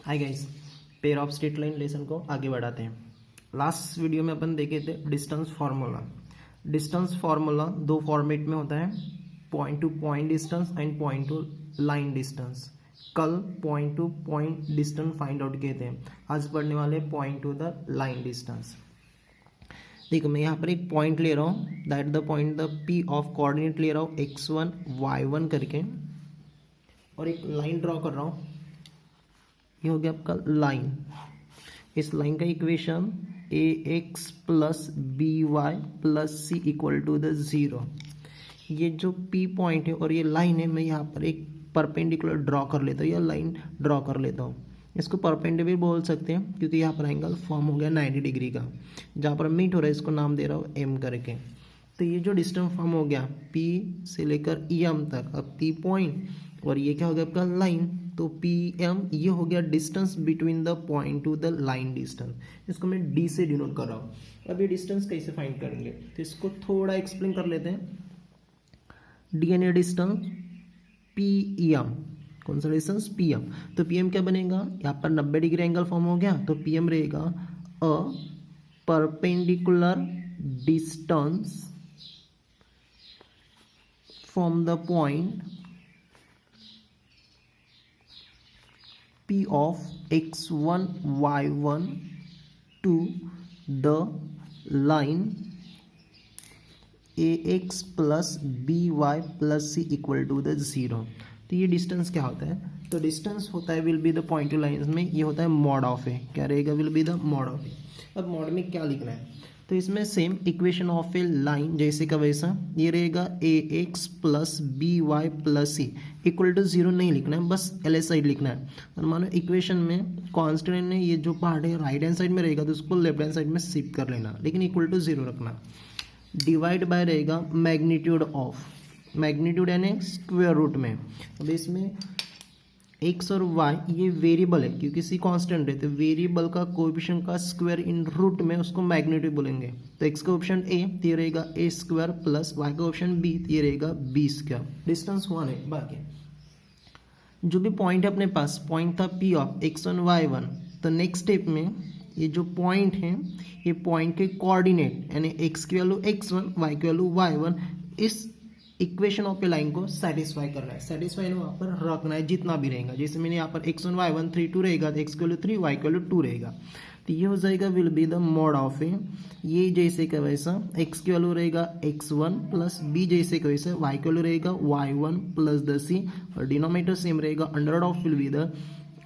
Hi guys, pair of straight line lesson को आगे बढ़ाते हैं। लास्ट वीडियो में अपन देखे थे डिस्टेंस फार्मूला। डिस्टेंस फार्मूला दो फॉर्मेट में होता है, point to point distance and point to line distance. कल point to point distance find out किए थे, आज पढ़ने वाले point to the line distance. देखो मैं यहाँ पर एक पॉइंट ले रहा हूँ, that the point the P of coordinate ले रहा हूँ x1 y1 करके, और एक लाइन ड्रॉ कर रहा हूँ। ये हो गया आपका लाइन। इस लाइन का equation a x plus B Y plus C equal to the 0। ये जो पी पॉइंट है और ये लाइन है, मैं यहाँ पर एक परपेंडिकुलर ड्रॉ कर लेता हूँ या लाइन ड्रॉ कर लेता हूँ। इसको परपेंडिकुलर बोल सकते हैं क्योंकि यहाँ पर एंगल फॉर्म हो गया 90 डिग्री का। जहाँ पर मीट हो रहा है इसको नाम दे रहा हूँ एम करके। तो ये जो डिस्टेंस फॉर्म हो गया पी से लेकर ई एम तक, अब पी पॉइंट और ये क्या हो गया आपका लाइन, तो पी एम ये हो गया distance between the point to the line distance. इसको मैं डी से डिनोट कर रहा हूँ। अब ये डिस्टेंस कैसे फाइंड करेंगे, तो इसको थोड़ा एक्सप्लेन कर लेते हैं। D N A distance P E M, कौन सा डिस्टेंस पी एम, तो पी एम क्या बनेगा, यहाँ पर 90 डिग्री एंगल फॉर्म हो गया, तो पी एम रहेगा a perpendicular distance from the point P of x1 y1 to the line ax plus by plus c equal to the 0। तो ये डिस्टेंस क्या होता है, तो डिस्टेंस होता है will be the point to line में, ये होता है मॉड ऑफ ए। क्या रहेगा, will be the mod of A. अब मॉड में क्या लिखना है, तो इसमें same equation of a line जैसे का वैसा ये रहेगा A x plus B Y plus C equal to 0 नहीं लिखना है, बस एल एस साइड लिखना है। और मानो इक्वेशन में कॉन्स्टेंट ने ये जो पार्ट है राइट हैंड साइड में रहेगा तो उसको लेफ्ट हैंड साइड में शिफ्ट कर लेना, लेकिन इक्वल टू 0 रखना। डिवाइड बाय रहेगा मैग्नीट्यूड ऑफ, मैग्नीट्यूड यानी स्क्वायर रूट में। अब इसमें x और y ये वेरिएबल है क्योंकि c कांस्टेंट है, तो वेरिएबल का कोएफिशिएंट का स्क्वायर इन रूट में उसको मैग्नीट्यूड बोलेंगे। तो x का ऑप्शन a, तो ये रहेगा a स्क्वायर प्लस y का ऑप्शन b, तो ये रहेगा b स्क्वायर। डिस्टेंस 1 है। बाकी जो भी पॉइंट है अपने पास, पॉइंट था p ऑफ x1 y1, तो नेक्स्ट स्टेप में ये जो पॉइंट है ये पॉइंट के कोऑर्डिनेट यानी x की वैल्यू x1 y की वैल्यू y1 इस इक्वेशन ऑफ ए लाइन को सेटिस्फाई करना है। सेटिस्फाई वहाँ पर रखना है जितना भी रहेगा। जैसे मैंने यहाँ पर x1 y1 3 2 रहेगा तो x की वैल्यू 3 y की वैल्यू 2 रहेगा, तो ये हो जाएगा will be the mod of A. ये जैसे का वैसा x की वैल्यू रहेगा x1 प्लस b जैसे का वैसा y की वैल्यू रहेगा y1 प्लस द c, और डिनोमिनेटर सेम रहेगा under of will be the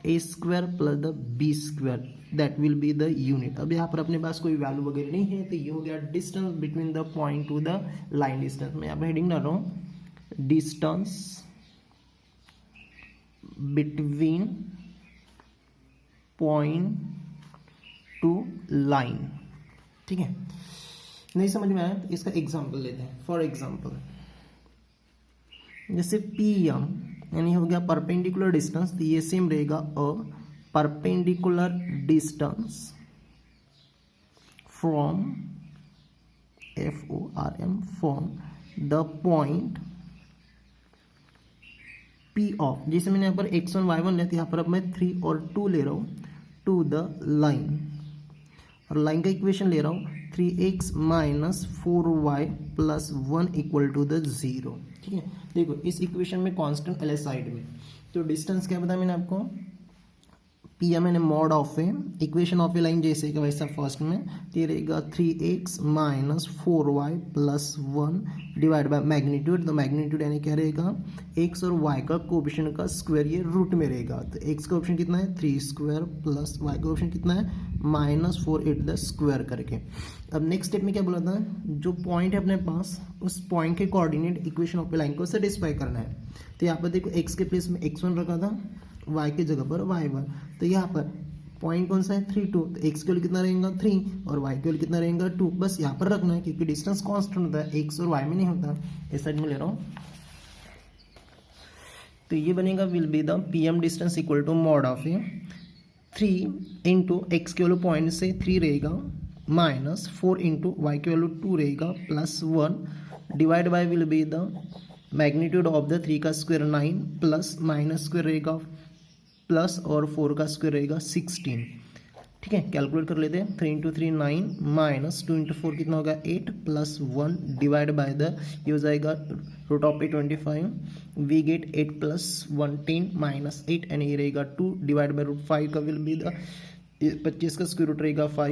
a square plus the b square, that will be the unit. अब यहाँ पर अपने पास कोई वैल्यू वगैरह नहीं है, तो ये हो गया distance between the point to the line distance. मैं यहाँ पर हेडिंग डाल रहा हूँ distance between point to line. ठीक है, नहीं समझ में आया तो इसका एग्जाम्पल लेते हैं। फॉर एग्जाम्पल जैसे पी एम यानी हो गया परपेंडिकुलर डिस्टेंस, तो ये सेम रहेगा a perpendicular distance from FORM from the point P of, जैसे मैंने यहाँ पर x1 y1 लिया, तो यहाँ पर अब मैं 3 और 2 ले रहा हूँ टू द लाइन, और लाइन का इक्वेशन ले रहा हूँ 3x minus 4y plus 1 equal to the 0। ठीक है, देखो इस इक्वेशन में कांस्टेंट एल साइड में, तो डिस्टेंस क्या बताया मैंने आपको, P M N mod of a equation of a line जैसे कि वैसा फर्स्ट में ये रहेगा 3x minus 4y plus 1 divide by magnitude. तो मैग्नीट्यूड यानी क्या रहेगा, x और y का कोएफिशिएंट का स्क्वायर ये रूट में रहेगा। तो x का ऑप्शन कितना है 3 स्क्वायर प्लस y का ऑप्शन कितना है माइनस 4 इट द स्क्वायर करके। अब नेक्स्ट स्टेप में क्या बोला था, जो पॉइंट है अपने पास उस पॉइंट के coordinate equation of a line को सेटिस्फाई करना है। तो यहाँ पर देखो x के प्लेस में x1 रखा था, y की जगह पर y1, तो यहाँ पर पॉइंट कौन सा है 3 2, तो x की वैल्यू कितना रहेगा 3 और y की वैल्यू कितना रहेगा 2, बस यहाँ पर रखना है क्योंकि डिस्टेंस कांस्टेंट होता है, x और y में नहीं होता। इस साइड में ले रहा हूँ, तो ये बनेगा will be the P M distance equal to mod of a 3 into x की वैल्यू पॉइंट से 3 रहेगा माइनस 4 इंटू वाई की वैल्यू 2 रहेगा plus 1 divide by will be the magnitude of the 3 का स्क्वायर 9 प्लस माइनस स्क्वायर रहेगा plus और 4 का square रहेगा 16। ठीक है, कैलकुलेट कर लेते हैं। 3 इंटू 3 9 माइनस 2 इंटू 4 कितना होगा 8 प्लस 1 डिवाइड बाय द ये हो जाएगा root of 25। We get 8 plus 1 10 minus 8 and ये रहेगा 2 डिवाइड बाय रूट 5 का विल बी द 25 का स्क्वायर रूट रहेगा 5।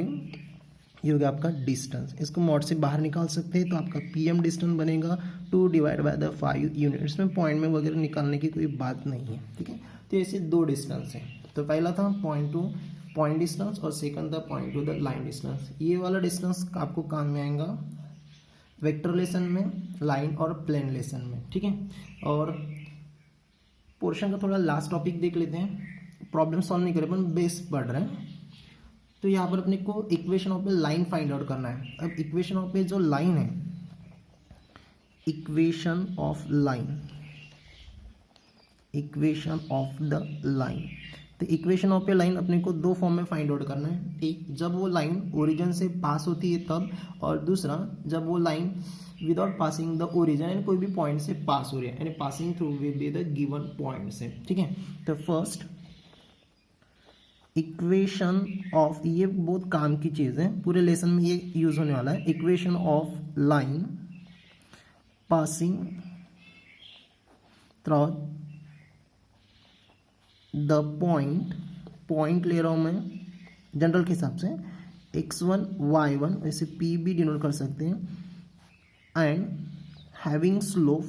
ये हो गया आपका डिस्टेंस। इसको मॉड से बाहर निकाल सकते हैं तो आपका पीएम डिस्टेंस बनेगा 2 डिवाइड बाय द 5 यूनिट्स में पॉइंट में वगैरह निकालने की कोई बात नहीं है। ठीक है, तो ऐसे दो डिस्टेंस है। तो पहला था पॉइंट टू पॉइंट डिस्टेंस और सेकंड था point to the line distance. ये वाला डिस्टेंस आपको काम में आएगा वेक्टर लेसन में, लाइन और प्लेन लेसन में। ठीक है, और पोर्शन का थोड़ा लास्ट टॉपिक देख लेते हैं। प्रॉब्लम सॉल्व नहीं करे अपन बेस पढ़ रहे हैं। तो यहाँ पर अपने को equation of a line find out करना है। अब इक्वेशन ऑफ ए जो लाइन है, equation of line, equation of the line, तो इक्वेशन ऑफ ए लाइन अपने को दो फॉर्म में फाइंड आउट करना है। एक जब वो लाइन ओरिजिन से पास होती है तब, और दूसरा जब वो line without passing the origin यानी कोई भी पॉइंट से पास हो रही है, यानी passing through will be the given point से। ठीक है, तो फर्स्ट इक्वेशन ऑफ, ये बहुत काम की चीज़ है, पूरे लेसन में ये यूज होने वाला है। Equation of line passing through the point ले रहा हूं मैं जनरल के हिसाब से x1 y1, वैसे p भी डिनोट कर सकते हैं, एंड हैविंग स्लोप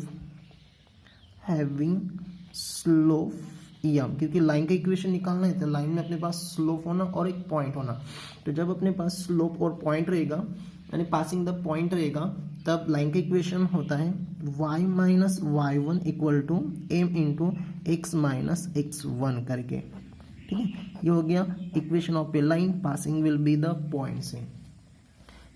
एम, क्योंकि लाइन का इक्वेशन निकालना है तो लाइन में अपने पास स्लोप होना और एक पॉइंट होना। तो जब अपने पास स्लोप और पॉइंट रहेगा यानी पासिंग द पॉइंट रहेगा, तब लाइन का इक्वेशन होता है y minus y1 equal to M into X minus x1 करके। ठीक है, ये हो गया equation of a line passing will be the point से।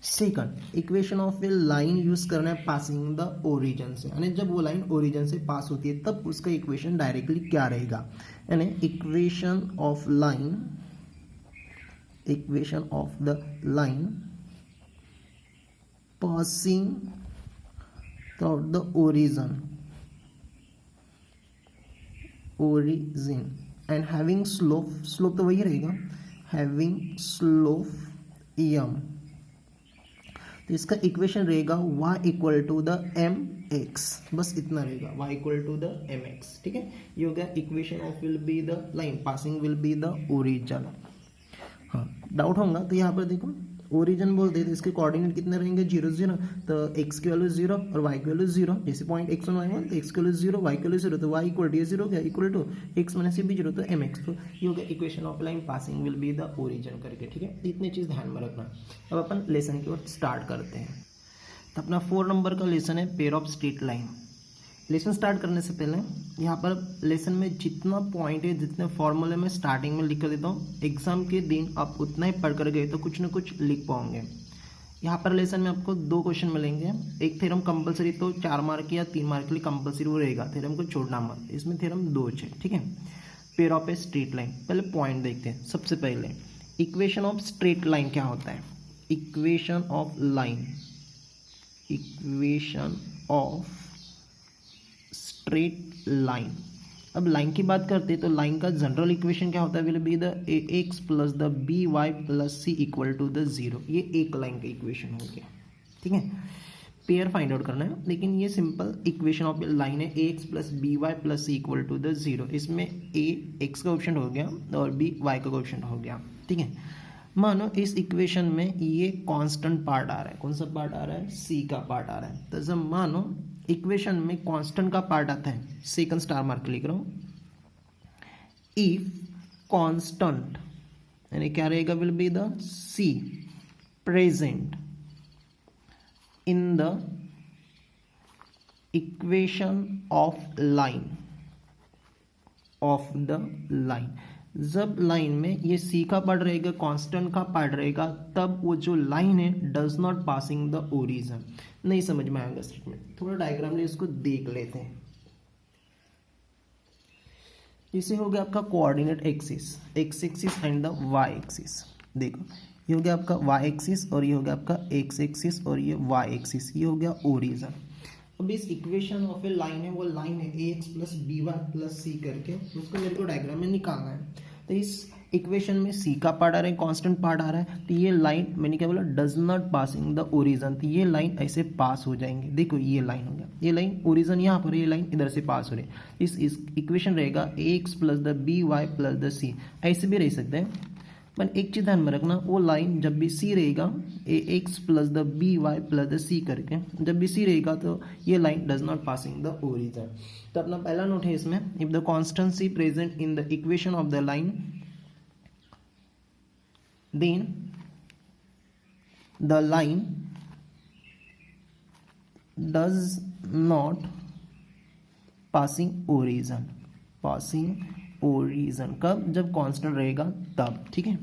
Second equation of a line use करना है पासिंग द ओरिजिन से, यानी जब वो लाइन ओरिजिन से पास होती है तब उसका इक्वेशन डायरेक्टली क्या रहेगा, यानी equation of line, equation of the line passing through the origin and having slope तो वही रहेगा, having slope m, तो इसका इक्वेशन रहेगा y equal to the mx, बस इतना रहेगा y equal to the mx। ठीक है, ये हो गया equation of will be the line passing will be the origin. हाँ, डाउट होगा तो यहाँ पर देखो ओरिजिन बोलते हैं तो इसके कोऑर्डिनेट कितने रहेंगे 0 0, तो x की वैल्यू 0 और y की वैल्यू 0। जैसे पॉइंट x1 y1 तो x की वैल्यू 0 y की वैल्यू 0, तो y इक्वल टू 0 क्या equal to x minus b 0, तो mx। तो ये हो गया equation of line passing will be the origin करके। ठीक है, तो इतनी चीज़ ध्यान में रखना। अब अपन लेसन की ओर स्टार्ट करते हैं। तो अपना 4 नंबर का लेसन है pair of straight line. Lesson start करने से पहले यहाँ पर लेसन में जितना पॉइंट है, जितने फॉर्मूले में स्टार्टिंग में लिख कर देता हूँ, एग्जाम के दिन आप उतना ही पढ़ कर गए तो कुछ ना कुछ लिख पाओगे। यहाँ पर लेसन में आपको 2 क्वेश्चन मिलेंगे। एक थ्योरम कंपलसरी, तो 4 मार्क या 3 मार्क के लिए कंपलसरी वो रहेगा, थ्योरम को छोड़ना मत। इसमें थ्योरम 2 है। ठीक है, pair of a straight line, पहले पॉइंट देखते हैं। सबसे पहले इक्वेशन ऑफ स्ट्रेट लाइन क्या होता है, equation of line, equation of straight line. अब लाइन की बात करते हैं तो लाइन का जनरल इक्वेशन क्या होता है, will be the ax plus the by plus c equal to the 0। ये एक लाइन का इक्वेशन हो गया। ठीक है, पेयर फाइंड आउट करना है, लेकिन ये सिंपल इक्वेशन ऑफ लाइन है ax plus by plus c equal to the 0। इसमें a x का ऑप्शन हो गया और b y का ऑप्शन हो गया। ठीक है, मानो इस इक्वेशन में ये कांस्टेंट पार्ट आ रहा है। कौन सा पार्ट आ रहा है, c का पार्ट आ रहा है। तो जब मानो इक्वेशन में कांस्टेंट का पार्ट आता है, सेकंड स्टार मार्क लिख रहा हूं, इफ कांस्टेंट यानी क्या रहेगा, will be the c present in the equation of line, of the line. जब लाइन में ये c का पार्ट रहेगा, कांस्टेंट का पार्ट रहेगा, तब वो जो लाइन है does not passing the origin. नहीं समझ में आएगा स्टेटमेंट, थोड़ा डायग्राम ले इसको देख लेते हैं। इसे हो गया आपका coordinate axis, x axis and the y axis. देखो ये हो गया आपका वाई एक्सिस और ये हो गया आपका एक्स एक्सिस और ये वाई एक्सिस, ये हो गया ओरिजिन। अब इस इक्वेशन ऑफ ए लाइन है, वो लाइन है A x plus B Y plus C करके, उसको मेरे को डायग्राम में निकालना है। तो इस इक्वेशन में सी का पार्ट आ रहा है, कांस्टेंट पार्ट आ रहा है, तो ये लाइन मैंने क्या बोला, does not passing the origin, तो ये लाइन ऐसे पास हो जाएंगे। देखो ये लाइन हो गया, ये लाइन ओरिजन यहाँ पर, ये लाइन इधर से पास हो रही है। इस इक्वेशन रहेगा A x plus the B Y plus the C, ऐसे भी रह सकते हैं। पर एक चीज़ ध्यान में रखना, वो लाइन जब भी सी रहेगा A x plus the B Y plus the C करके, जब भी सी रहेगा तो ये line does not passing the origin. तो अपना पहला नोट है इसमें, if the constancy present in the equation of the line then the line does not passing origin कब, जब कांस्टेंट रहेगा तब, ठीक है।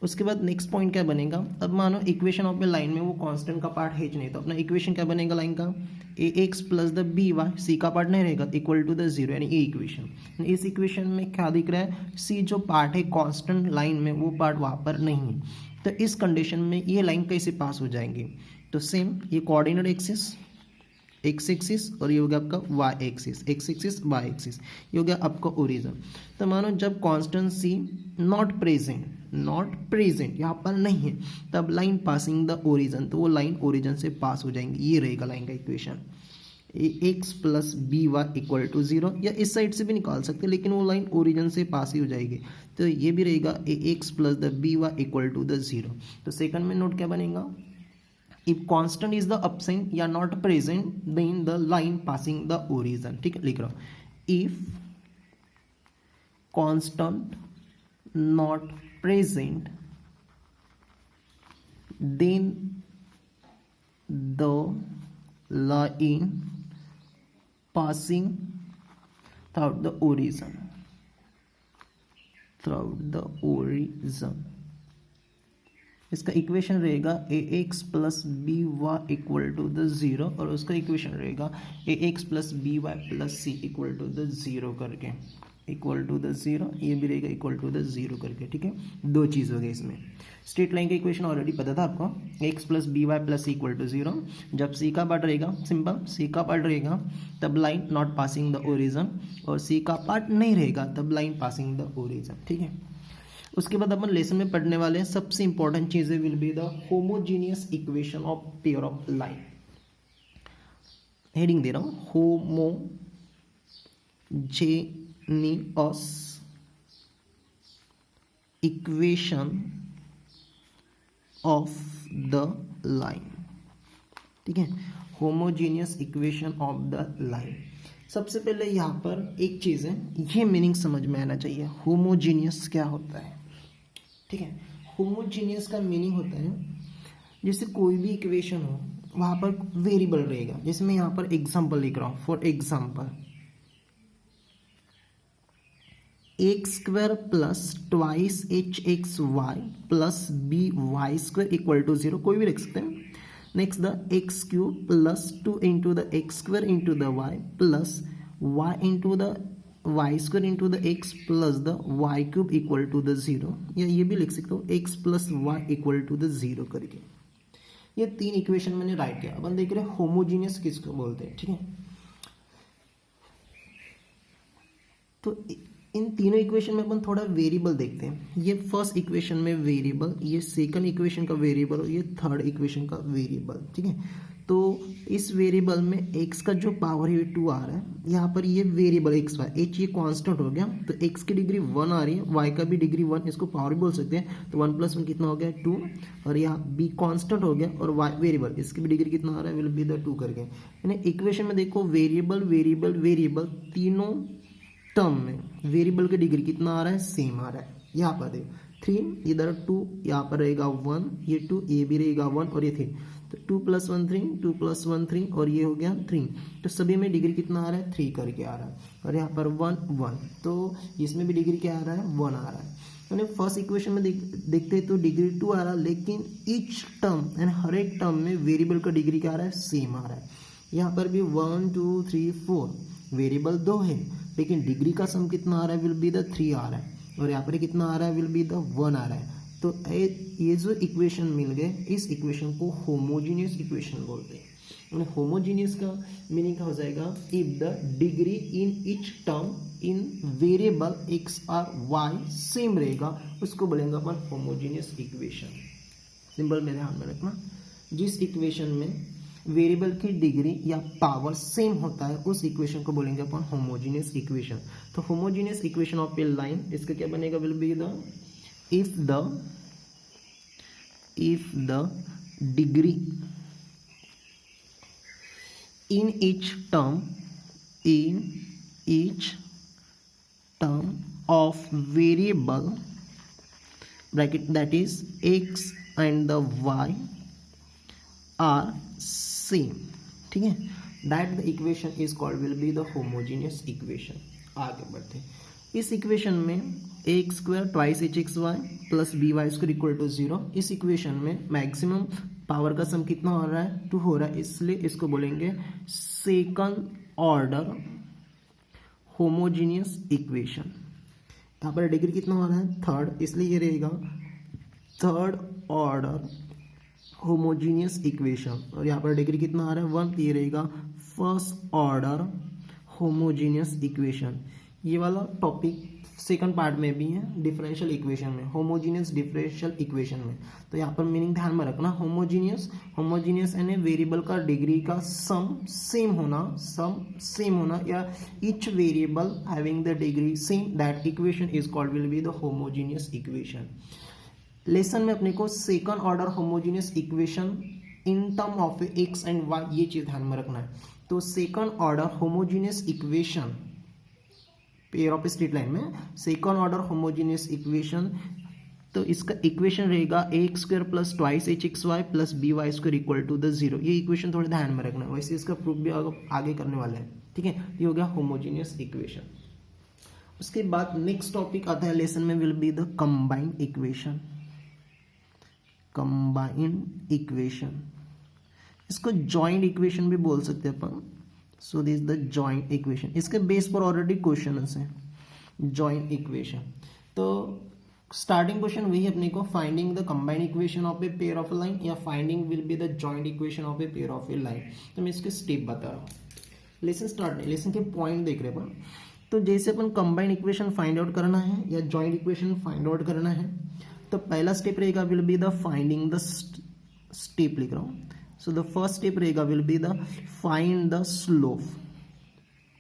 उसके बाद नेक्स्ट पॉइंट क्या बनेगा, अब मानो इक्वेशन ऑफ ए लाइन में वो कांस्टेंट का पार्ट है नहीं, तो अपना इक्वेशन क्या बनेगा लाइन का, A x plus the B Y, C का पार्ट नहीं रहेगा, इक्वल टू द जीरो, यानी ये इक्वेशन। इस इक्वेशन में क्या दिख रहा है, सी जो पार्ट है कांस्टेंट लाइन में, वो पार्ट वहाँ पर नहीं है। तो इस कंडीशन में ये लाइन कैसे पास हो जाएंगे, तो सेम ये कोऑर्डिनेट एक्सिस एक्स एक्सिस और ये हो गया आपका y axis, x axis y axis, ये हो गया आपका ओरिजिन। तो मानो जब कांस्टेंट सी नॉट प्रेजेंट यहाँ पर नहीं है, तब लाइन पासिंग द ओरिजिन, तो वो लाइन ओरिजिन से पास हो जाएंगी। ये रहेगा लाइन का equation, a x plus B Y equal to zero, या इस साइड से भी निकाल सकते हैं, लेकिन वो लाइन ओरिजिन से पास ही हो जाएगी। तो ये भी रहेगा A x plus the B Y equal to the zero. तो सेकंड में नोट क्या बनेगा, if constant is the absent या not present then the line passing the origin, ठीक है, लिख रहा हूं, if constant not present then the line passing throughout the origin, इसका इक्वेशन रहेगा A x plus B Y equal to the zero, और उसका इक्वेशन रहेगा A x plus B Y plus C equal to the zero करके, equal to the zero, ये भी रहेगा equal to the zero करके, ठीक है। दो चीज़ हो गई इसमें। स्ट्रेट लाइन का इक्वेशन ऑलरेडी पता था आपको, x plus B Y plus C equal to zero, जब सी का पार्ट रहेगा, सिंपल सी का पार्ट रहेगा तब line not passing the origin, और सी का पार्ट नहीं रहेगा तब लाइन पासिंग द ओरिजन, ठीक है। उसके बाद अपन लेसन में पढ़ने वाले हैं सबसे इंपॉर्टेंट चीजें will be the homogeneous equation of pair of line. Heading दे रहा हूं, homogeneous equation of the line, ठीक है, homogeneous equation of the line. सबसे पहले यहाँ पर एक चीज़ है, ये मीनिंग समझ में आना चाहिए, होमोजीनियस क्या होता है, ठीक है। होमोजीनियस का मीनिंग होता है जैसे कोई भी इक्वेशन हो वहाँ पर वेरिएबल रहेगा, जैसे मैं यहाँ पर एग्जांपल लिख रहा हूँ, for example x square plus twice H x Y plus B Y square equal to zero, कोई भी लिख सकते हैं। Next the x cube plus 2 into the x square into the y plus y into the y square into the x plus the y cube equal to the zero, या ये भी लिख सकते हो x plus y equal to the zero करके। ये तीन equation मैंने राइट किया। अपन देख रहे हैं होमोजीनियस किसको बोलते हैं, ठीक है। तो इन तीनों इक्वेशन में अपन थोड़ा वेरिएबल देखते हैं। ये फर्स्ट इक्वेशन में वेरिएबल, ये सेकंड इक्वेशन का वेरिएबल और ये थर्ड इक्वेशन का वेरिएबल, ठीक है। तो इस वेरिएबल में x का जो पावर है 2 आ रहा है, यहाँ पर ये वेरिएबल x y, h ये कांस्टेंट हो गया, तो x की डिग्री 1 आ रही है, y का भी डिग्री 1, इसको पावर भी बोल सकते हैं। तो 1 + 1 कितना हो गया 2, और यहाँ b कांस्टेंट हो गया, और y वेरिएबल, इसकी भी डिग्री कितना आ रहा है, विल बी द 2 करके। यानी इक्वेशन में देखो वेरिएबल वेरिएबल वेरिएबल तीनों टर्म में वेरिएबल की डिग्री कितना आ रहा है, सेम आ रहा है। यहाँ पर देखो 3, इधर 2, यहाँ पर रहेगा 1, ये 2, ये भी रहेगा 1 और ये 3, तो 2 + 1 3, 2 + 1 3, और ये हो गया 3। तो सभी में डिग्री कितना आ रहा है, 3 करके आ रहा है, और यहाँ पर 1 1, तो इसमें भी डिग्री क्या आ रहा है, 1 आ रहा है। यानी फर्स्ट इक्वेशन में देखते हैं तो डिग्री 2 आ रहा है, लेकिन ईच टर्म यानी हर एक टर्म में वेरिएबल का डिग्री क्या आ रहा है, सेम आ रहा है। यहाँ पर भी 1 2 3 4 वेरिएबल 2 है, लेकिन डिग्री का सम कितना आ रहा है, विल बी द 3 आ रहा है, और यहाँ पर कितना आ रहा है, विल बी द 1 आ रहा है। तो ये जो इक्वेशन मिल गए, इस इक्वेशन को होमोजीनियस इक्वेशन बोलते हैं। होमोजीनियस का मीनिंग क्या हो जाएगा, if the degree in each term in variable x और वाई सेम रहेगा उसको बोलेंगे अपन होमोजीनियस इक्वेशन। सिंपल मेरे ध्यान में रखना, जिस इक्वेशन में वेरिएबल की डिग्री या पावर सेम होता है उस इक्वेशन को बोलेंगे अपन होमोजीनियस इक्वेशन। तो homogeneous equation of a line, इसका क्या बनेगा, will be the if the degree in each term of variable bracket that is x and the y are same, ठीक है, that the equation is called will be the homogeneous equation। आगे बढ़ते हैं, इस equation में x square twice H x Y plus B Y square equal to 0, इस equation में maximum power का सम कितना हो रहा है, 2 हो रहा है, इसलिए इसको बोलेंगे सेकंड ऑर्डर होमोजीनियस इक्वेशन। यहाँ पर डिग्री कितना हो रहा है, 3rd, इसलिए ये रहेगा 3rd ऑर्डर होमोजीनियस इक्वेशन। और यहाँ पर डिग्री कितना आ रहा है, 1, ये रहेगा 1st ऑर्डर होमोजीनियस इक्वेशन। ये वाला टॉपिक सेकंड पार्ट में भी है, डिफरेंशियल इक्वेशन में, होमोजीनियस डिफरेंशियल इक्वेशन में। तो यहाँ पर मीनिंग ध्यान में रखना, होमोजीनियस यानी वेरिएबल का डिग्री का सम सेम होना या each variable having the degree same, that equation is called will be the homogeneous equation. Lesson में अपने को second order homogeneous equation in term of x and y, ये चीज ध्यान में रखना है। तो second order homogeneous equation pair of straight line में सेकंड ऑर्डर होमोजीनियस इक्वेशन, तो इसका इक्वेशन रहेगा x square plus twice H x Y plus B Y square equal to the 0। ये इक्वेशन थोड़े ध्यान में रखना है, वैसे इसका प्रूफ भी आगे करने वाले हैं, ठीक है। ये हो गया होमोजीनियस इक्वेशन। उसके बाद नेक्स्ट टॉपिक आता है लेसन में, will be the combined equation. Combined equation, इसको जॉइंट इक्वेशन भी बोल सकते हैं अपन। So this the joint equation, इसके बेस पर ऑलरेडी क्वेश्चन है जॉइंट इक्वेशन। तो स्टार्टिंग क्वेश्चन वही अपने को, finding the combined equation of a pair of a line या finding will be the joint equation of a pair of a line. तो मैं इसके स्टेप बता रहा हूँ, लेसन स्टार्ट नहीं, लेसन के पॉइंट देख रहे अपन। तो जैसे अपन कंबाइंड इक्वेशन फाइंड आउट करना है या जॉइंट इक्वेशन फाइंड आउट करना है, तो पहला स्टेप रहेगा will be the finding the step, लिख रहा हूँ। So the first step रहेगा will be the find the slope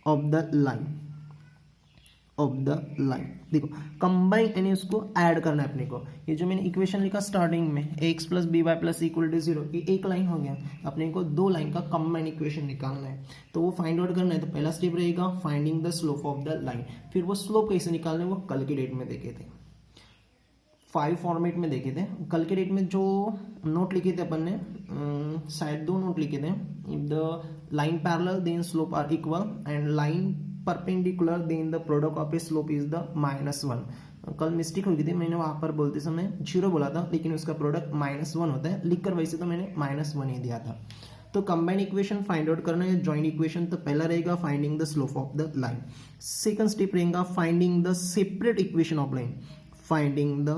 of the line। देखो कंबाइन यानी उसको ऐड करना है अपने को। ये जो मैंने इक्वेशन लिखा स्टार्टिंग में x plus B Y plus equal to 0, ये एक लाइन हो गया, अपने को 2 लाइन का कंबाइन इक्वेशन निकालना है, तो वो फाइंड आउट करना है। तो पहला स्टेप रहेगा finding the slope of the line. फिर वो स्लोप कैसे निकालना है वो कल की डेट में देखे थे, 5 फॉर्मेट में देखे थे। कल के डेट में जो नोट लिखे थे अपन ने, शायद 2 नोट लिखे थे, if the line parallel then slope are equal and line perpendicular then the product of a slope is the -1। कल मिस्टेक हो गई थी, मैंने वहां पर बोलते समय 0 बोला था, लेकिन उसका प्रोडक्ट -1 होता है, लिखकर वैसे तो मैंने -1 ही दिया था। तो कंबाइंड इक्वेशन फाइंड आउट करना है, जॉइंट इक्वेशन। तो पहला रहेगा finding the slope of the line, second step रहेगा finding the separate equation of line, finding the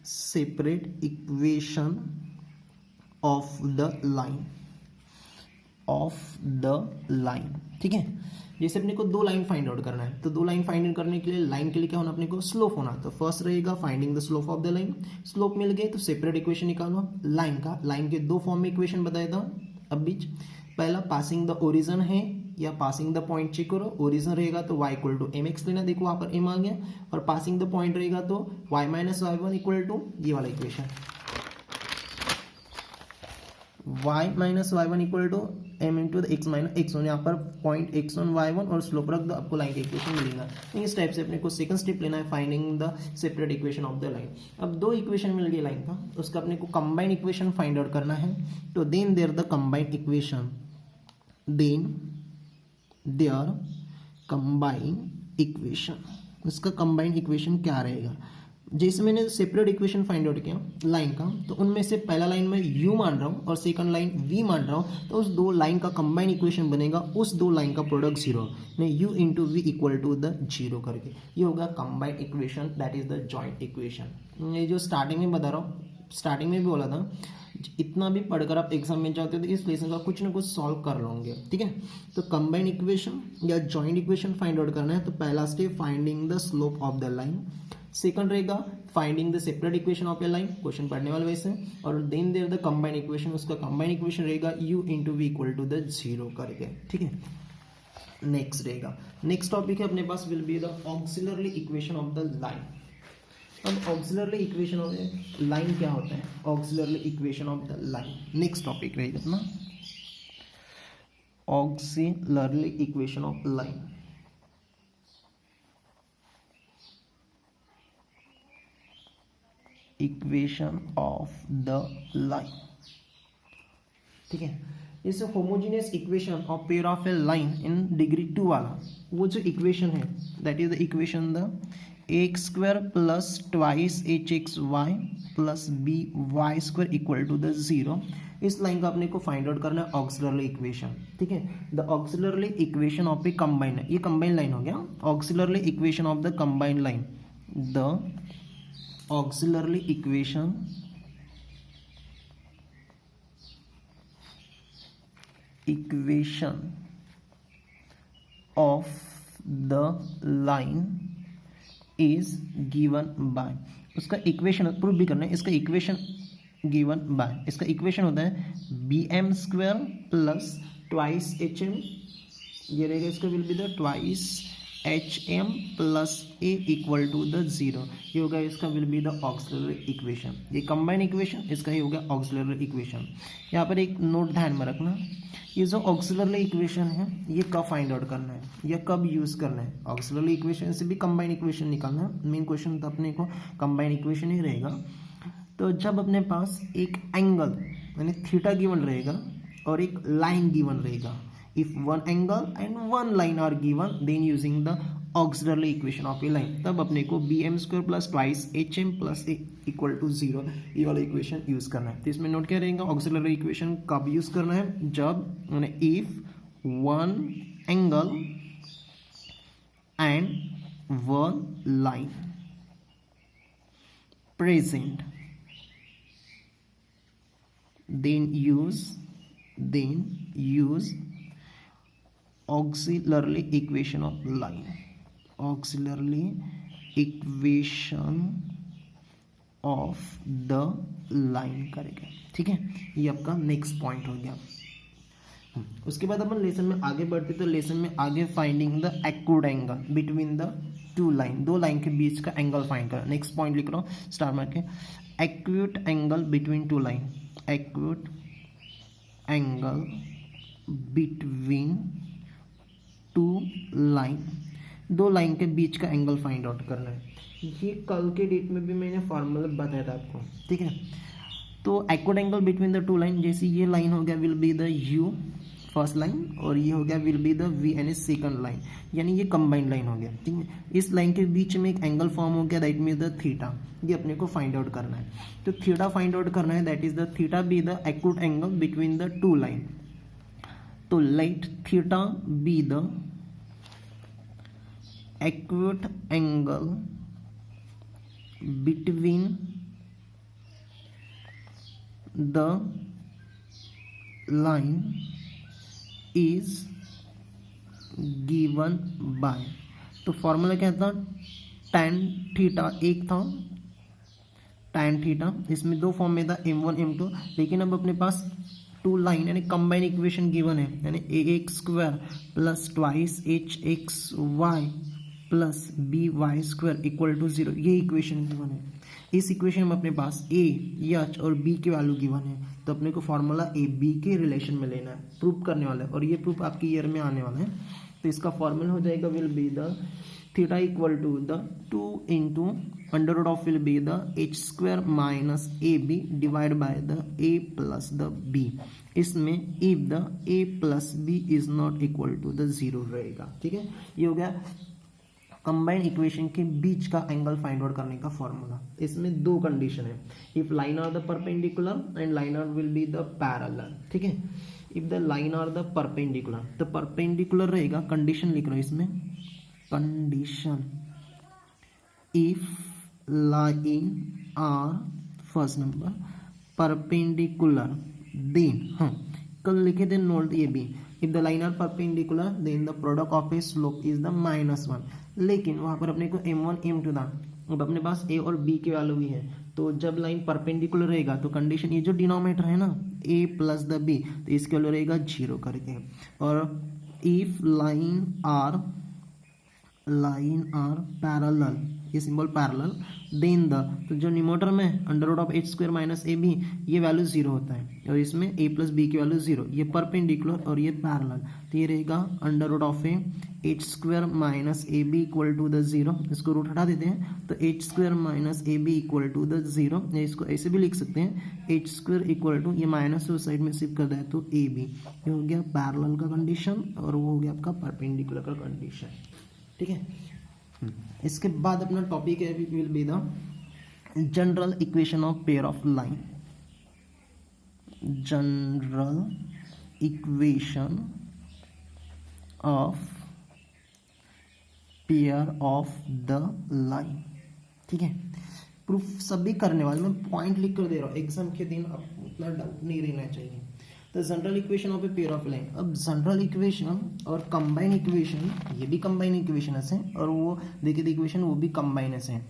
separate equation of the line, ठीक है। जैसे अपने को 2 लाइन फाइंड आउट करना है, तो 2 लाइन फाइंड आउट करने के लिए लाइन के लिए क्या होना, अपने को स्लोप होना। तो फर्स्ट रहेगा finding the slope of the line, slope मिल गए तो सेपरेट इक्वेशन निकालो लाइन का। लाइन के 2 फॉर्म में इक्वेशन बताया था अब बीच, पहला पासिंग द ओरिजिन है या पासिंग द पॉइंट चेक करो, ओरिजिन रहेगा तो y इक्वल टू mx लेना, देखो वहां पर m आ गया, और पासिंग द पॉइंट रहेगा तो y minus y1 equal to ये वाला equation, y minus y1 equal to m into x minus x1, यहाँ पर पॉइंट x1 y1 और स्लोप रख दो, आपको लाइन का इक्वेशन मिलेगा। इस टाइप से अपने को सेकंड स्टेप लेना है, finding the separate equation of the line. अब 2 इक्वेशन मिल गई लाइन का, उसका अपने को कंबाइंड इक्वेशन फाइंड आउट करना है। तो then there the combined equation, their combined equation, इसका कंबाइंड इक्वेशन क्या रहेगा। जैसे मैंने सेपरेट इक्वेशन फाइंड आउट किया लाइन का, तो उनमें से पहला लाइन में u मान रहा हूँ और सेकंड लाइन v मान रहा हूँ, तो उस 2 लाइन का कंबाइंड इक्वेशन बनेगा, उस 2 लाइन का प्रोडक्ट 0 में u into we equal to the 0 करके, ये होगा combined equation, that is the joint equation. ये जो स्टार्टिंग में बता रहा हूँ, स्टार्टिंग में भी बोला था, इतना भी पढ़कर आप एग्जाम में जाते हो तो इस लेसन का कुछ ना कुछ सॉल्व कर लोगे, ठीक है। तो कंबाइन इक्वेशन या जॉइंट इक्वेशन फाइंड आउट करना है, तो पहला step finding the slope of the line, second रहेगा finding the separate equation of a line, question पढ़ने वाले वैसे, और then there the combine equation, उसका कंबाइन इक्वेशन रहेगा u into we equal to the 0 करके, ठीक है। नेक्स्ट रहेगा, नेक्स्ट टॉपिक है अपने पास will be the auxiliary equation of the line. अब ऑक्सिलरी इक्वेशन ऑफ लाइन क्या होता है, auxiliary equation of the line next topic रहेगा अपना, auxiliary equation of line. Equation of the line, ठीक है। इस homogeneous equation of pair of a line in degree 2 वाला वो जो इक्वेशन है that is the equation the x square plus twice H x Y plus B Y square equal to the 0। इस line का अपने को फाइंड आउट करना है ऑक्सिलरी इक्वेशन, ठीक है। The auxiliary equation of a combine, ये कंबाइन लाइन हो गया, auxiliary equation of the combine line, the auxiliary equation of the line is given by, उसका इक्वेशन प्रूफ भी करना है, इसका इक्वेशन गिवन बाय, इसका इक्वेशन होता है b m square plus twice h m, ये रहेगा इसका will be the twice h m plus a equal to the 0, ये होगा इसका will be the auxiliary equation. ये कंबाइन इक्वेशन, इसका ही होगा ऑक्सिलरी इक्वेशन। यहाँ पर एक नोट ध्यान में रखना, ये जो ऑक्सिलरी इक्वेशन है ये कब फाइंड आउट करना है या कब यूज करना है, ऑक्सिलरी इक्वेशन से भी कंबाइन इक्वेशन निकालना है, मेन क्वेश्चन तो अपने को कंबाइन इक्वेशन ही रहेगा। तो जब अपने पास एक एंगल यानी थीटा गिवन रहेगा और एक लाइन गिवन रहेगा, if one angle and one line are given then using the auxiliary equation of a line, तब अपने को b m square plus twice h m plus a equal to 0 ये वाला equation use करना है। तो इसमें नोट क्या रहेगा, ऑक्सिलरी इक्वेशन कब यूज करना है, जब if one angle and one line present then use auxiliary equation of line, auxiliary equation of the line करेंगे, ठीक है। ये आपका नेक्स्ट पॉइंट हो गया। उसके बाद अपन लेसन में आगे बढ़ते, तो लेसन में आगे finding the acute angle between the two line, दो लाइन के बीच का एंगल फाइंड करना। नेक्स्ट पॉइंट लिख रहा हूँ स्टार मार्क के, acute angle between two line, acute angle between two line, दो लाइन के बीच का एंगल फाइंड आउट करना है। ये कल के डेट में भी मैंने फॉर्मूला बताया था आपको, ठीक है। तो acute angle between the two line, जैसे ये लाइन हो गया will be the you first line और ये हो गया विल बी द वी यानी सेकंड लाइन, यानी ये कंबाइंड लाइन हो गया, ठीक है। इस लाइन के बीच में एक एंगल फॉर्म हो गया दैट मीन्स द थीटा, ये अपने को फाइंड आउट करना है। तो थीटा फाइंड आउट करना है, that is the theta be the acute angle between the two line. तो let theta be the acute angle between the line is given by, तो फॉर्मूला क्या था, tan थीटा एक था tan थीटा, इसमें दो फॉर्म में था m1 m2, लेकिन अब अपने पास टू लाइन यानी कंबाइन इक्वेशन गिवन है, यानी A X square plus twice H x Y plus B Y square equal to 0, ये इक्वेशन गिवन है। इस इक्वेशन में अपने पास ए एच और बी की वैल्यू गिवन है, तो अपने को फॉर्मूला ए बी के रिलेशन में लेना है, प्रूफ करने वाला है, और ये प्रूफ आपके ईयर में आने वाला है। तो इसका फॉर्मूला हो जाएगा will be the theta equal to the 2 into under root of will be the H square minus A B divide by the A plus the B. इसमें if the A plus B is not equal to the 0 रहेगा, ठीक है। ये हो गया combined equation के बीच का angle find out करने का फॉर्मूला। इसमें दो कंडीशन है, if line are the perpendicular and line are will be the parallel, ठीक है। If the line are the perpendicular, तो परपेंडिकुलर रहेगा, कंडीशन लिख रहा हूं इसमें, condition if line are first number perpendicular then, हाँ कल लिखे थे नोट ये भी, if the line are perpendicular then the product of a slope is the -1, लेकिन वहाँ पर अपने को m1 m2 था, अब अपने पास a और b की वैल्यू भी है, तो जब लाइन परपेंडिकुलर रहेगा तो कंडीशन ये जो डिनोमिनेटर है ना a प्लस द b, तो इसके वैल्यू रहेगा 0 करके। और इफ लाइन आर पैरेलल, ये सिंबल पैरेलल, देन द, तो जो न्यूमरेटर में √(h² - ab) ये वैल्यू 0 होता है और इसमें a प्लस b की वैल्यू 0, ये परपेंडिकुलर और ये पैरेलल, तो ये रहेगा √(h² - ab = 0, इसको रूट हटा देते हैं तो h² - ab = 0, या इसको ऐसे भी लिख सकते हैं h² ये माइनस उस साइड में शिफ्ट कर दिया तो ab, ये हो गया पैरेलल का कंडीशन और वो हो गया आपका परपेंडिकुलर का कंडीशन, ठीक है। इसके बाद अपना टॉपिक है will be the general equation of pair of line, general equation of pair of the line, ठीक है। प्रूफ सभी करने वाले, मैं पॉइंट लिख कर दे रहा हूँ, एग्जाम के दिन अब उतना डाउट नहीं रहना चाहिए। तो general equation of a pair of line, अब जनरल इक्वेशन और कंबाइन इक्वेशन, ये भी कंबाइन इक्वेशन है और वो देखे थे इक्वेशन वो भी कंबाइनस है।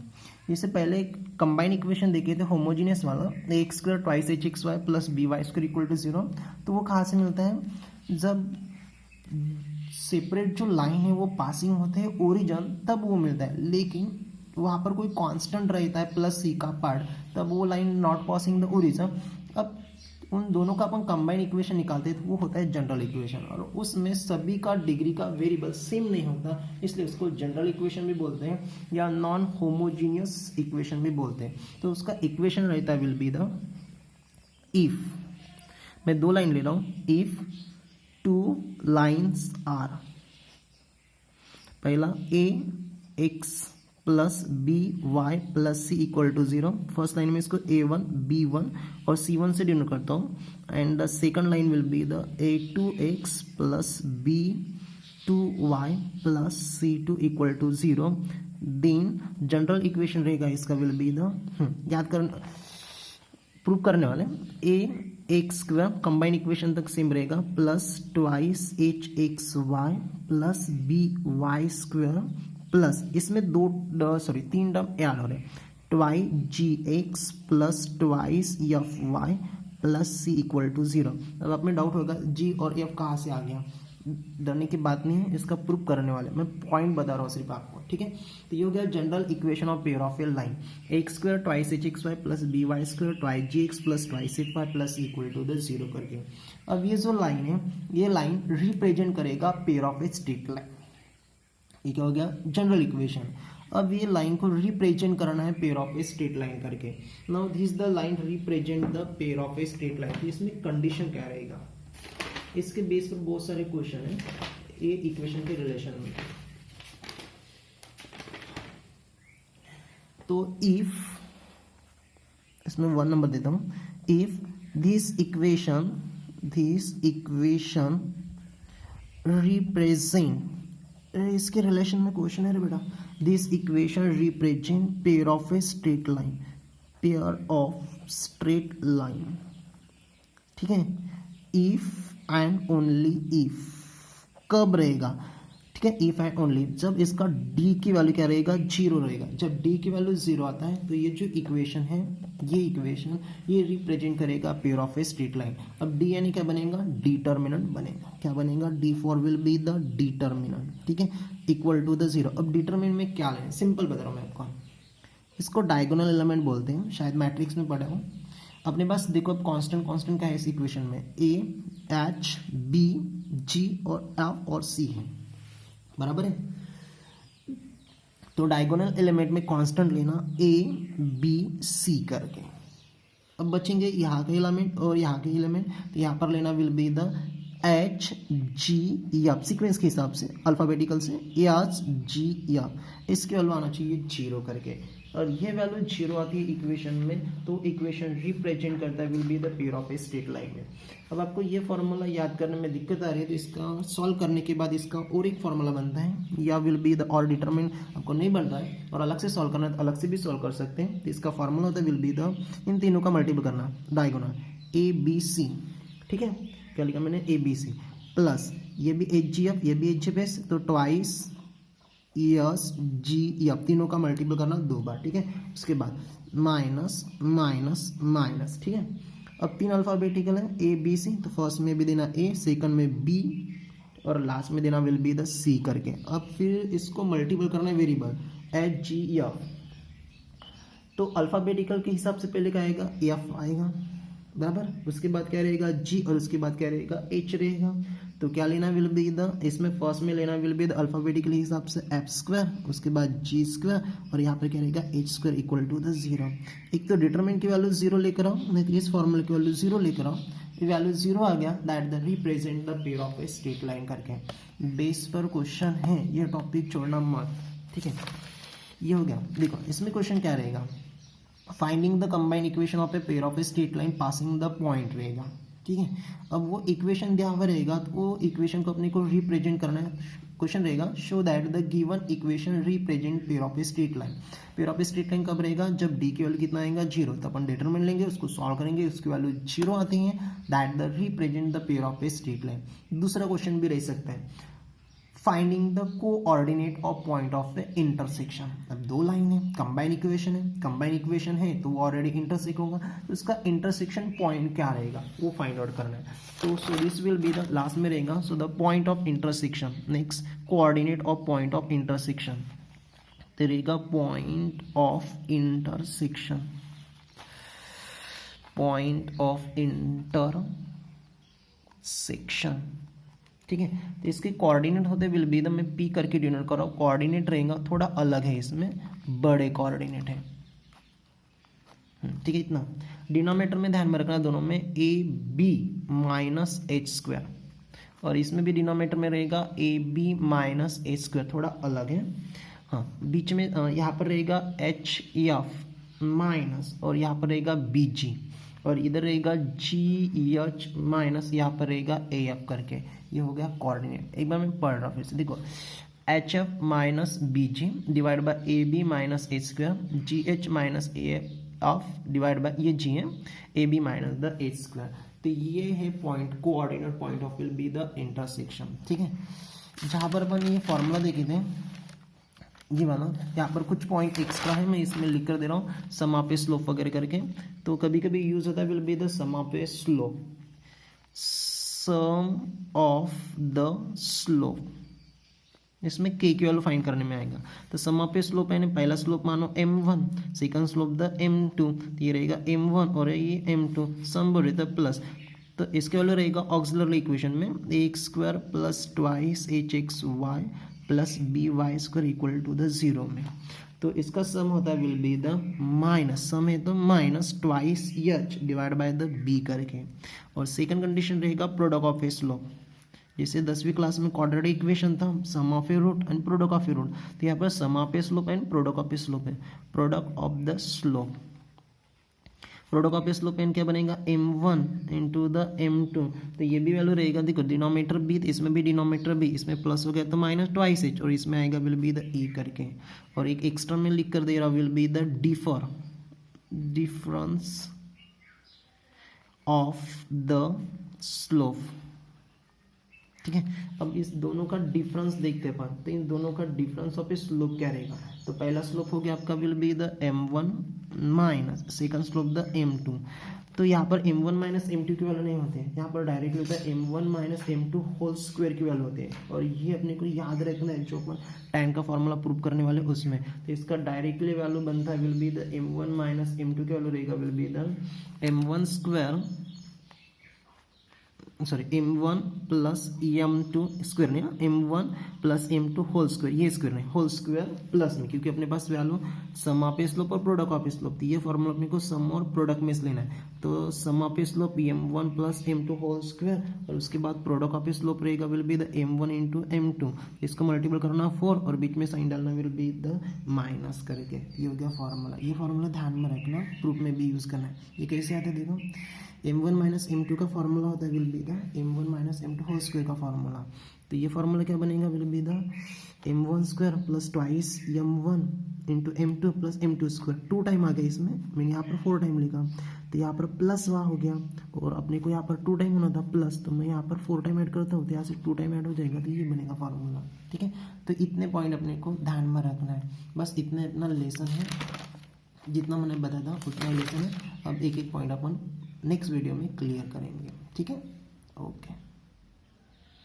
जैसे पहले कंबाइन इक्वेशन देखे थे होमोजीनियस वाला, x² = hxy + by² = 0, तो वो कहाँ से मिलता है, जब सेपरेट जो लाइन है वो पासिंग होते हैं ओरिजिन तब वो मिलता है, लेकिन वहाँ पर कोई कांस्टेंट रहता है +c का पार्ट, तब वो line not passing the origin. अब उन दोनों का अपन कंबाइन इक्वेशन निकालते हैं तो वो होता है जनरल इक्वेशन, और उसमें सभी का डिग्री का वेरिएबल सेम नहीं होता, इसलिए उसको जनरल इक्वेशन भी बोलते हैं या नॉन होमोजीनियस इक्वेशन भी बोलते हैं। तो उसका इक्वेशन रहता है विल बी द, इफ, मैं 2 लाइन ले रहा हूँ, इफ 2 लाइन्स आर, पहला ax + by + c = 0, first line में इसको a1 b1 और c1 से डिनोट करता हूँ, and the second line will be the a2x + b2y + c2 = 0, देन जनरल इक्वेशन रहेगा इसका विल बी द, याद कर प्रूव करने वाले, ax² कंबाइन इक्वेशन तक सेम रहेगा +2hxy + by² प्लस इसमें 3 टर्म ऐड हो रहे हैं, 2gx + 2fyy + c = 0। अब आप में डाउट होगा g और f कहाँ से आ गया, डरने की बात नहीं है, इसका प्रूफ करने वाले, मैं पॉइंट बता रहा हूँ सिर्फ आपको, ठीक है। तो ये हो गया general equation of pair of a line, x² = hxy + by² 2gx + 2fyy + c = 0 करके। अब ये जो लाइन है, ये लाइन रिप्रेजेंट करेगा pair of a straight line, ये क्या हो गया जनरल इक्वेशन। अब ये लाइन को रिप्रेजेंट करना है pair of a straight line करके, now this the line represent the pair of a straight line, तो इसमें कंडीशन क्या रहेगा, इसके बेस पर बहुत सारे क्वेश्चन है ये इक्वेशन के रिलेशन में। तो इफ, इसमें 1 नंबर देता हूं, इफ दिस इक्वेशन रिप्रेजेंट, इसके रिलेशन में क्वेश्चन है रे बेटा, this equation represent pair of a straight line, pair of straight line, ठीक है। इफ एंड ओनली इफ, कब रहेगा, ठीक है, इफ एंड ओनली जब इसका d की वैल्यू क्या रहेगा, 0 रहेगा। जब d की वैल्यू 0 आता है तो ये जो इक्वेशन है, ये इक्वेशन ये रिप्रेजेंट करेगा pair of a straight line. अब d यानी क्या बनेगा, डिटर्मिनेंट बनेगा, क्या बनेगा, d4 will be the determinant, ठीक है, = द 0। अब डिटर्मिनेंट में क्या लें, सिंपल बता रहा हूँ मैं आपको, इसको डायगोनल एलिमेंट बोलते हैं, शायद मैट्रिक्स में पढ़ा हूँ। अपने पास देखो अब कांस्टेंट क्या है इस इक्वेशन में, a h b g और f और c है, बराबर है। तो डायगोनल एलिमेंट में कांस्टेंट लेना a b c करके। अब बचेंगे यहाँ के एलिमेंट और यहाँ के एलिमेंट, तो यहाँ पर लेना will be the h g f, sequence के हिसाब से अल्फाबेटिकल से h g f, इसके वैल्यू आना चाहिए 0 करके। और ये वैल्यू 0 आती है इक्वेशन में, तो इक्वेशन रिप्रेजेंट करता है will be the pair of a straight line में। अब आपको ये फॉर्मूला याद करने में दिक्कत आ रही है तो इसका सॉल्व करने के बाद इसका और एक फॉर्मूला बनता है, या विल बी द और डिटरमिन आपको नहीं बन रहा है और अलग से सॉल्व करना है तो अलग से भी सॉल्व कर सकते हैं। तो इसका फॉर्मूला होता है विल बी द, इन तीनों का मल्टीपल करना डायगोनल ए बी सी, ठीक है, क्या लिखा मैंने ए बी सी, प्लस ये भी एच जी एफ, ये भी एच एफ एस, तो ट्वाइस एस जी एफ, तीनों का मल्टीपल करना 2 बार, ठीक है। उसके बाद माइनस माइनस माइनस, ठीक है। अब 3 अल्फाबेटिकल है ए बी सी, तो फर्स्ट में भी देना ए, सेकंड में बी और लास्ट में देना विल बी द सी करके। अब फिर इसको मल्टीपल करना है वेरिएबल एच जी एफ, तो अल्फाबेटिकल के हिसाब से पहले क्या आएगा एफ आएगा बराबर, उसके बाद क्या रहेगा जी और उसके बाद क्या रहेगा एच रहेगा। तो क्या लेना विल बी द, इसमें फर्स्ट में लेना विल बी द अल्फाबेटिकल हिसाब से एफ स्क्वायर, उसके बाद जी स्क्वायर और यहाँ पर क्या रहेगा h square equal to the 0। एक तो डिटरमिनेंट की वैल्यू 0 लेकर आओ, नहीं तो इस फॉर्मूले की वैल्यू 0 लेकर आओ, वैल्यू 0 आ गया, that the represent the pair of a straight line करके। बेस पर क्वेश्चन है, ये टॉपिक छोड़ना मत, ठीक है। ये हो गया। देखो इसमें क्वेश्चन क्या रहेगा, finding the combined equation of a pair of a straight line passing the point रहेगा, ठीक है। अब वो इक्वेशन दिया हुआ रहेगा तो वो इक्वेशन को अपने को रिप्रेजेंट करना है। क्वेश्चन रहेगा show that the given equation represent pair of a straight line. Pair of a straight line कब रहेगा, जब डी की वैल्यू कितना आएगा 0, तो अपन डिटरमिनेंट लेंगे, उसको सॉल्व करेंगे, उसकी वैल्यू 0 आती है, that the represent the pair of a straight line. दूसरा क्वेश्चन भी रह सकता है finding the coordinate of point of the intersection. अब 2 लाइन है, कंबाइन इक्वेशन है, कंबाइन इक्वेशन है तो वो ऑलरेडी इंटरसेक्ट होगा, तो इसका इंटरसेक्शन पॉइंट क्या रहेगा वो फाइंड आउट करना है। तो so this will be the last में रहेगा, so the point of intersection, next coordinate of point of intersection, तो रहेगा point of intersection, point of intersection, ठीक है। तो इसके कोऑर्डिनेट होते विल बी द, मैं पी करके डिनोट कर रहा हूँ, कोऑर्डिनेट रहेगा थोड़ा अलग है, इसमें बड़े कोऑर्डिनेट है, ठीक है। इतना डिनोमिनेटर में ध्यान में रखना, दोनों में a b minus h square, और इसमें भी डिनोमिनेटर में रहेगा a b minus h square, थोड़ा अलग है। हाँ, बीच में यहाँ पर रहेगा एच एफ माइनस और यहाँ पर रहेगा बी जी, और इधर रहेगा जी एच माइनस, यहाँ पर रहेगा ए एफ करके। ये हो गया कोऑर्डिनेट। एक बार मैं पढ़ रहा हूँ फिर से, देखो h f minus b g divide by a b minus h square, g h minus a f divide by ये जी है a b minus the H square. तो ये है point, coordinate point of will be the intersection, ठीक है। जहाँ पर अपन ये फॉर्मूला देखे थे ये वाला, यहाँ पर कुछ पॉइंट एक्स्ट्रा है, मैं इसमें लिख कर दे रहा हूँ सम ऑफ ए स्लोप वगैरह करके। तो कभी कभी यूज होता है will be the sum of a slope, sum of the slope, इसमें के की वैल्यू फाइंड करने में आएगा। तो सम ऑफ ए स्लोप यानी पहला स्लोप मानो m1, second slope the m2, तो ये रहेगा m1 और ये m2, सम बोल रहे प्लस, तो इसके वैल्यू रहेगा ऑक्सिलरी इक्वेशन में x square plus twice H x Y plus B Y square equal to the 0 में। तो इसका सम होता है will be the minus, sum है तो minus twice h divide by the b करके, और सेकंड कंडीशन रहेगा प्रोडक्ट ऑफ ए स्लोप, जैसे 10वीं क्लास में क्वाड्रेटिक इक्वेशन था sum of a root and product of a root, तो यहाँ पर सम of a slope and product of a slope है, product of the slope. Product of a slope एन क्या बनेगा m1 इंटू द m2, तो ये भी वैल्यू रहेगा, देखो डिनोमिनेटर बी, इसमें भी डिनोमिनेटर बी, इसमें प्लस हो गया तो माइनस ट्वाइस एच, और इसमें आएगा विल बी द ई करके, और एक एक्स्ट्रा में लिख कर दे रहा will be the difference of the slope, ठीक है। अब इस दोनों का डिफरेंस देखते हैं, तो इन दोनों का डिफरेंस ऑफ ए स्लोप क्या रहेगा, तो पहला स्लोप हो गया आपका will be the m1 minus second slope the m2, तो यहाँ पर m1 माइनस m2 की वैल्यू नहीं होती है, यहाँ पर डायरेक्टली होता है m1 minus m2 whole square की वैल्यू होती है, और ये अपने को याद रखना है जो अपन tan का फॉर्मूला प्रूव करने वाले उसमें, तो इसका डायरेक्टली वैल्यू बनता है will be the m1 minus m2 की वैल्यू रहेगा will be the m1 square, sorry m1 plus m2 square नहीं, m1 plus m2 whole square, ये स्क्वायर नहीं होल स्क्वायर प्लस में, क्योंकि अपने पास वैल्यू सम ऑफ स्लोप और प्रोडक्ट ऑफ स्लोप, तो ये फॉर्मूला अपने को सम और प्रोडक्ट में से लेना है। तो sum of slope m1 plus m2 whole square, और उसके बाद प्रोडक्ट ऑफ स्लोप रहेगा will be the m1 into m2, इसको मल्टीपल करना 4 और बीच में साइन डालना विल बी द माइनस करके, ये हो गया फॉर्मूला। ये फॉर्मूला ध्यान में रखना, प्रूफ में भी यूज़ करना है। ये कैसे आता है देखो, m1 माइनस m2 का फॉर्मूला होता है will be the m1 minus m2 whole square का फॉर्मूला। तो ये फॉर्मूला क्या बनेगा, will be the m1 square plus twice m1 into m2 plus m2 square, 2 time आ गया इसमें, मैंने यहाँ पर 4 टाइम लिखा, तो यहाँ पर प्लस वहाँ हो गया, और अपने को यहाँ पर 2 टाइम होना था प्लस, तो मैं यहाँ पर 4 टाइम ऐड करता हूँ, तो यहाँ से 2 टाइम ऐड हो जाएगा, तो ये बनेगा फार्मूला। ठीक है, तो इतने पॉइंट अपने को ध्यान में रखना है, बस इतना इतना लेसन है, जितना मैंने बताया था उतना लेसन है। अब एक एक पॉइंट अपन नेक्स्ट वीडियो में क्लियर करेंगे। ठीक है, ओके।